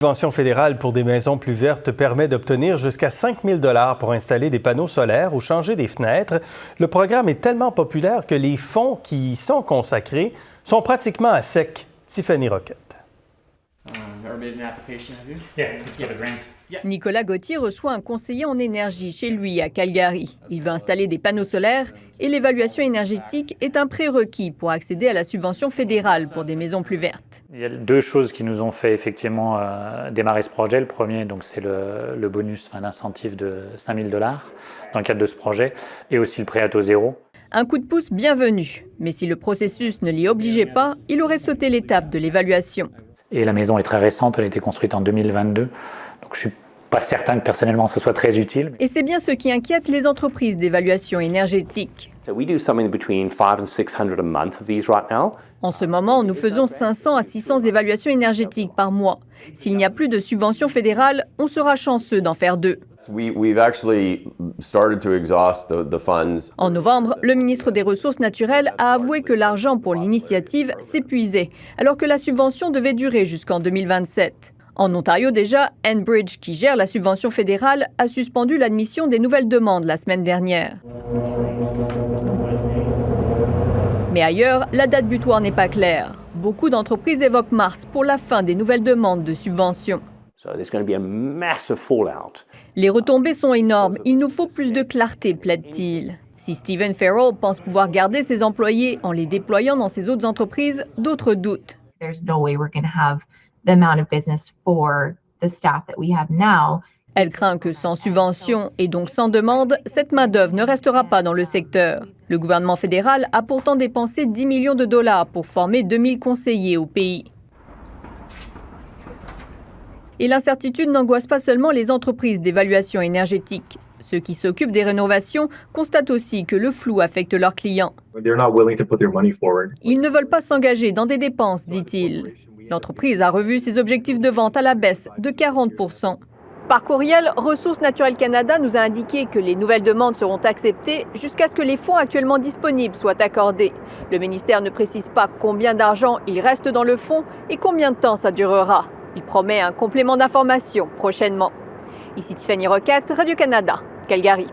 La subvention fédérale pour des maisons plus vertes permet d'obtenir jusqu'à 5 000 $ pour installer des panneaux solaires ou changer des fenêtres. Le programme est tellement populaire que les fonds qui y sont consacrés sont pratiquement à sec. Tiffany Roquette. Nicolas Gauthier reçoit un conseiller en énergie chez lui à Calgary. Il veut installer des panneaux solaires et l'évaluation énergétique est un prérequis pour accéder à la subvention fédérale pour des maisons plus vertes. Il y a deux choses qui nous ont fait effectivement démarrer ce projet. Le premier, donc, c'est le bonus d'incentive de 5 000 $ dans le cadre de ce projet et aussi le prêt à taux zéro. Un coup de pouce bienvenu, mais si le processus ne l'y obligeait pas, il aurait sauté l'étape de l'évaluation. Et la maison est très récente, elle a été construite en 2022, donc je ne suis pas certain que personnellement ce soit très utile. Et c'est bien ce qui inquiète les entreprises d'évaluation énergétique. En ce moment, nous faisons 500 à 600 évaluations énergétiques par mois. S'il n'y a plus de subvention fédérale, on sera chanceux d'en faire 2. En novembre, le ministre des Ressources naturelles a avoué que l'argent pour l'initiative s'épuisait, alors que la subvention devait durer jusqu'en 2027. En Ontario déjà, Enbridge, qui gère la subvention fédérale, a suspendu l'admission des nouvelles demandes la semaine dernière. Mais ailleurs, la date butoir n'est pas claire. Beaucoup d'entreprises évoquent mars pour la fin des nouvelles demandes de subventions. Les retombées sont énormes. Il nous faut plus de clarté, plaide-t-il. Si Stephen Farrell pense pouvoir garder ses employés en les déployant dans ses autres entreprises, d'autres doutent. Elle craint que sans subvention et donc sans demande, cette main-d'œuvre ne restera pas dans le secteur. Le gouvernement fédéral a pourtant dépensé 10 millions de $ pour former 2000 conseillers au pays. Et l'incertitude n'angoisse pas seulement les entreprises d'évaluation énergétique. Ceux qui s'occupent des rénovations constatent aussi que le flou affecte leurs clients. Ils ne veulent pas s'engager dans des dépenses, dit-il. L'entreprise a revu ses objectifs de vente à la baisse de 40 %. Par courriel, Ressources naturelles Canada nous a indiqué que les nouvelles demandes seront acceptées jusqu'à ce que les fonds actuellement disponibles soient accordés. Le ministère ne précise pas combien d'argent il reste dans le fonds et combien de temps ça durera. Il promet un complément d'information prochainement. Ici Tiffany Roquette, Radio-Canada, Calgary.